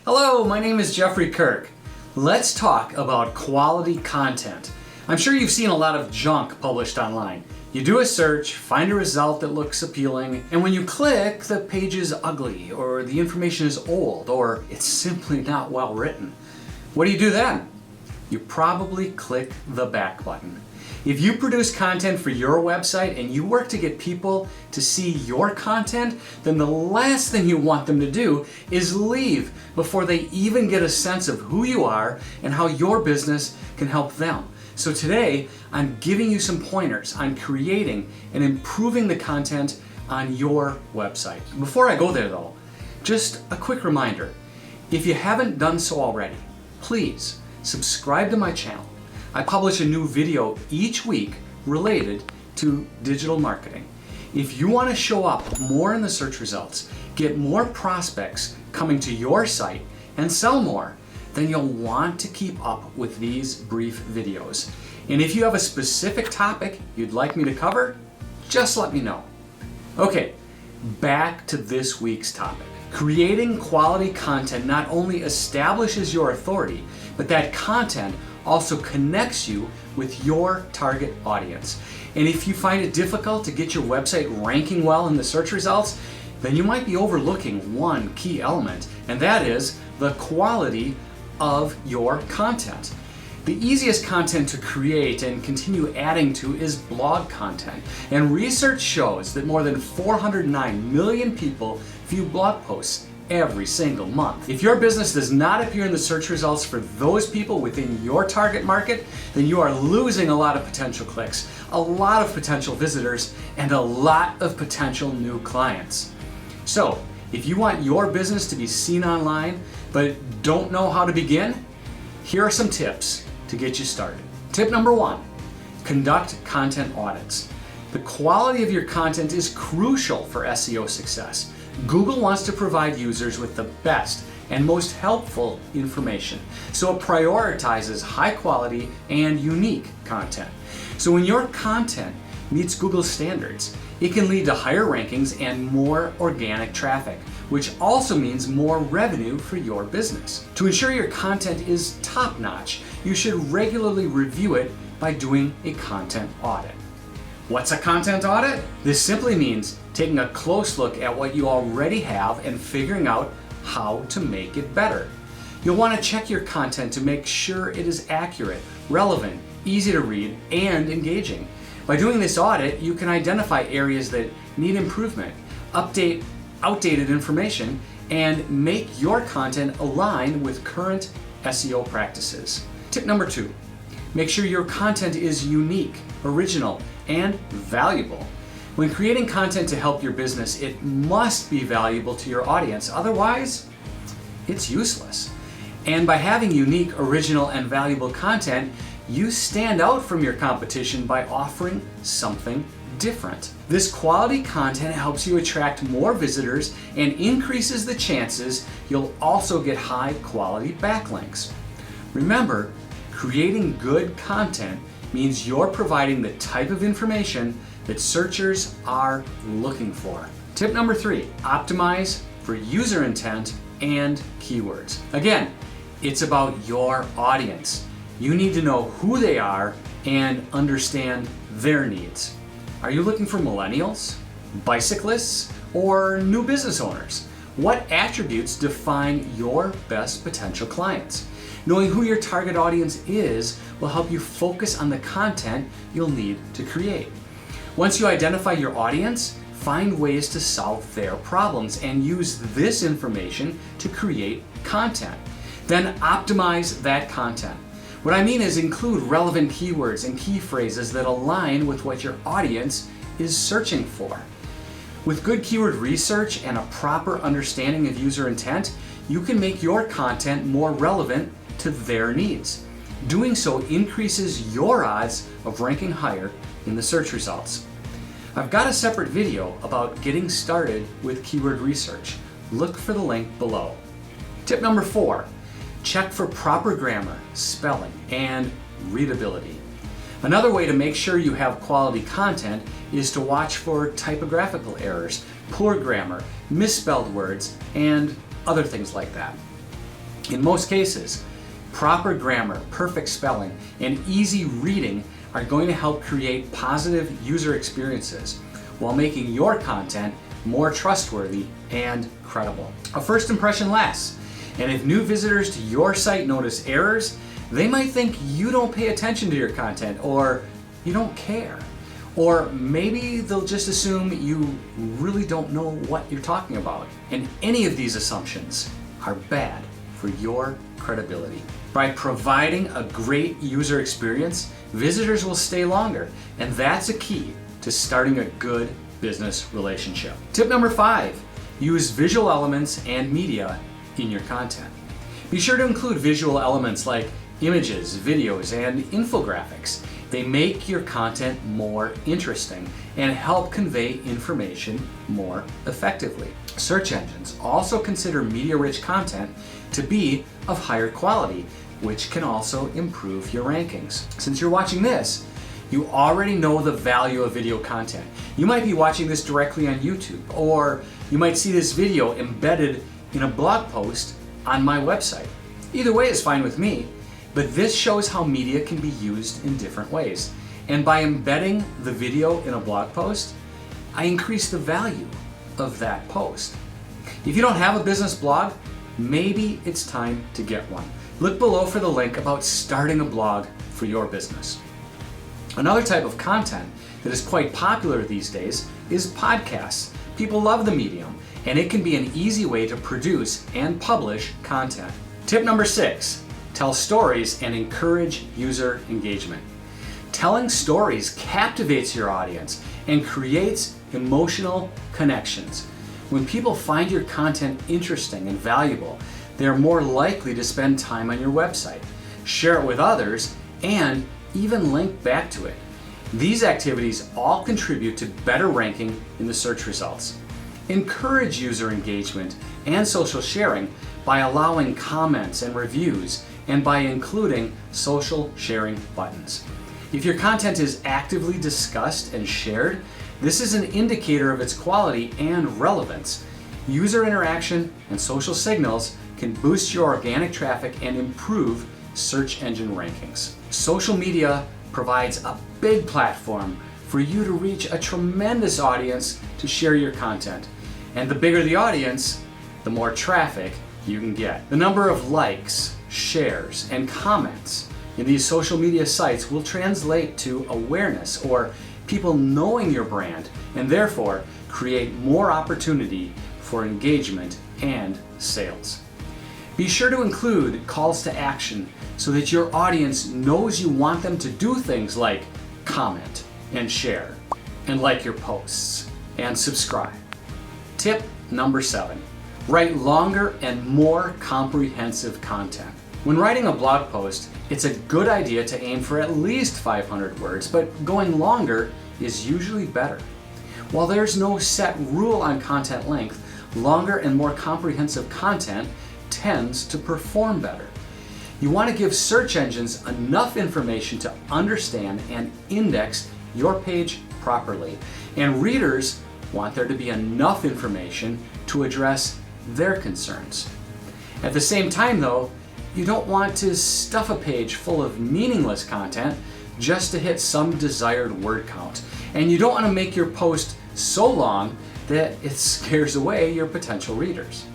Hello, my name is Jeffrey Kirk. Let's talk about quality content. I'm sure you've seen a lot of junk published online. You do a search, find a result that looks appealing, and when you click, the page is ugly, or the information is old, or it's simply not well written. What do you do then? You probably click the back button. If you produce content for your website and you work to get people to see your content, then the last thing you want them to do is leave before they even get a sense of who you are and how your business can help them. So today, I'm giving you some pointers on creating and improving the content on your website. Before I go there though, just a quick reminder. If you haven't done so already, please subscribe to my channel. I publish a new video each week related to digital marketing. If you want to show up more in the search results, get more prospects coming to your site, and sell more, then you'll want to keep up with these brief videos. And if you have a specific topic you'd like me to cover, just let me know. Okay, back to this week's topic. Creating quality content not only establishes your authority, but that content also connects you with your target audience. And if you find it difficult to get your website ranking well in the search results, then you might be overlooking one key element, and that is the quality of your content. The easiest content to create and continue adding to is blog content. And research shows that more than 409 million people view blog posts every single month. If your business does not appear in the search results for those people within your target market, then you are losing a lot of potential clicks, a lot of potential visitors, and a lot of potential new clients. So, if you want your business to be seen online, but don't know how to begin, here are some tips to get you started. Tip number 1, conduct content audits. The quality of your content is crucial for SEO success. Google wants to provide users with the best and most helpful information, so it prioritizes high quality and unique content. So when your content meets Google's standards, it can lead to higher rankings and more organic traffic, which also means more revenue for your business. To ensure your content is top-notch, you should regularly review it by doing a content audit. What's a content audit? This simply means taking a close look at what you already have and figuring out how to make it better. You'll want to check your content to make sure it is accurate, relevant, easy to read, and engaging. By doing this audit, you can identify areas that need improvement, update outdated information, and make your content align with current SEO practices. Tip number 2, make sure your content is unique, original, and valuable. When creating content to help your business, it must be valuable to your audience, otherwise it's useless. And by having unique, original, and valuable content, you stand out from your competition by offering something different. This quality content helps you attract more visitors and increases the chances you'll also get high quality backlinks. Remember, creating good content means you're providing the type of information that searchers are looking for. Tip number 3, optimize for user intent and keywords. Again, it's about your audience. You need to know who they are and understand their needs. Are you looking for millennials, bicyclists, or new business owners? What attributes define your best potential clients? Knowing who your target audience is will help you focus on the content you'll need to create. Once you identify your audience, find ways to solve their problems and use this information to create content. Then optimize that content. What I mean is include relevant keywords and key phrases that align with what your audience is searching for. With good keyword research and a proper understanding of user intent, you can make your content more relevant to their needs. Doing so increases your odds of ranking higher in the search results. I've got a separate video about getting started with keyword research. Look for the link below. Tip number 4, check for proper grammar, spelling, and readability. Another way to make sure you have quality content is to watch for typographical errors, poor grammar, misspelled words, and other things like that. In most cases, proper grammar, perfect spelling, and easy reading are going to help create positive user experiences while making your content more trustworthy and credible. A first impression lasts, and if new visitors to your site notice errors, they might think you don't pay attention to your content or you don't care. Or maybe they'll just assume you really don't know what you're talking about. And any of these assumptions are bad for your credibility. By providing a great user experience, visitors will stay longer, and that's a key to starting a good business relationship. Tip number 5, use visual elements and media in your content. Be sure to include visual elements like images, videos, and infographics. They make your content more interesting and help convey information more effectively. Search engines also consider media-rich content to be of higher quality, which can also improve your rankings. Since you're watching this, you already know the value of video content. You might be watching this directly on YouTube, or you might see this video embedded in a blog post on my website. Either way is fine with me, but this shows how media can be used in different ways. And by embedding the video in a blog post, I increase the value of that post. If you don't have a business blog, maybe it's time to get one. Look below for the link about starting a blog for your business. Another type of content that is quite popular these days is podcasts. People love the medium, and it can be an easy way to produce and publish content. Tip number 6, tell stories and encourage user engagement. Telling stories captivates your audience and creates emotional connections. When people find your content interesting and valuable, they are more likely to spend time on your website, share it with others, and even link back to it. These activities all contribute to better ranking in the search results. Encourage user engagement and social sharing by allowing comments and reviews and by including social sharing buttons. If your content is actively discussed and shared, this is an indicator of its quality and relevance. User interaction and social signals can boost your organic traffic and improve search engine rankings. Social media provides a big platform for you to reach a tremendous audience to share your content. And the bigger the audience, the more traffic you can get. The number of likes, shares, and comments in these social media sites will translate to awareness or people knowing your brand, and therefore create more opportunity for engagement and sales. Be sure to include calls to action so that your audience knows you want them to do things like comment and share and like your posts and subscribe. Tip number 7, write longer and more comprehensive content. When writing a blog post, it's a good idea to aim for at least 500 words, but going longer is usually better. While there's no set rule on content length, longer and more comprehensive content tends to perform better. You want to give search engines enough information to understand and index your page properly, and readers want there to be enough information to address their concerns. At the same time though, you don't want to stuff a page full of meaningless content just to hit some desired word count. And you don't want to make your post so long that it scares away your potential readers.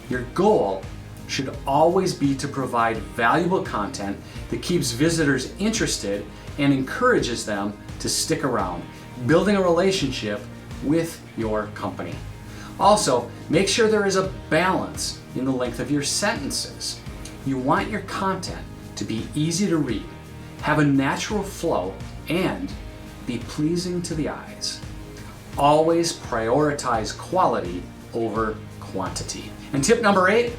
Your goal should always be to provide valuable content that keeps visitors interested and encourages them to stick around, building a relationship with your company. Also, make sure there is a balance in the length of your sentences. You want your content to be easy to read, have a natural flow, and be pleasing to the eyes. Always prioritize quality over quantity. And tip number 8,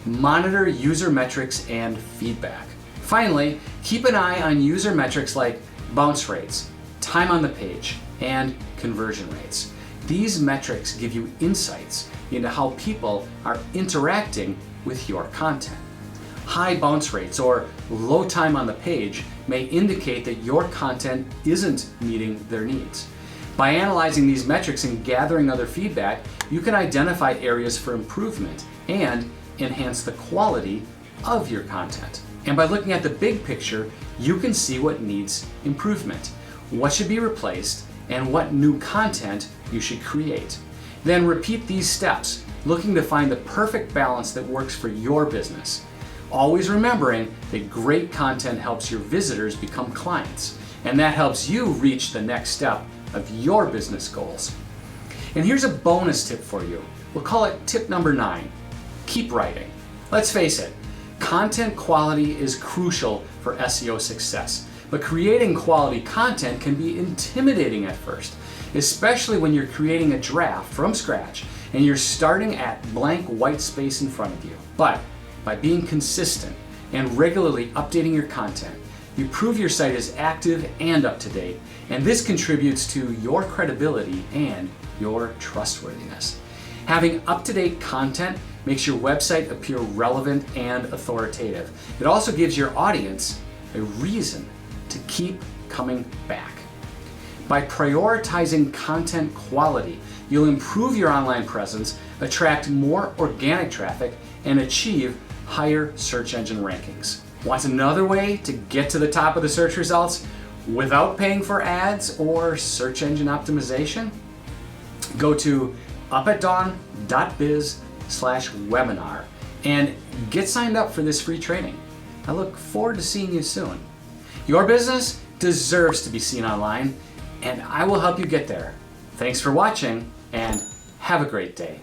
monitor user metrics and feedback. Finally, keep an eye on user metrics like bounce rates, time on the page, and conversion rates. These metrics give you insights into how people are interacting with your content. High bounce rates or low time on the page may indicate that your content isn't meeting their needs. By analyzing these metrics and gathering other feedback, you can identify areas for improvement and enhance the quality of your content. And by looking at the big picture, you can see what needs improvement, what should be replaced, and what new content you should create. Then repeat these steps, looking to find the perfect balance that works for your business. Always remembering that great content helps your visitors become clients, and that helps you reach the next step of your business goals. And here's a bonus tip for you. We'll call it tip number 9. Keep writing. Let's face it, content quality is crucial for SEO success, but creating quality content can be intimidating at first, especially when you're creating a draft from scratch and you're starting at blank white space in front of you. But by being consistent and regularly updating your content, you prove your site is active and up to date, and this contributes to your credibility and your trustworthiness. Having up-to-date content makes your website appear relevant and authoritative. It also gives your audience a reason to keep coming back. By prioritizing content quality, you'll improve your online presence, attract more organic traffic, and achieve higher search engine rankings. Want another way to get to the top of the search results without paying for ads or search engine optimization? Go to upatdawn.biz/webinar and get signed up for this free training. I look forward to seeing you soon. Your business deserves to be seen online, and I will help you get there. Thanks for watching, and have a great day.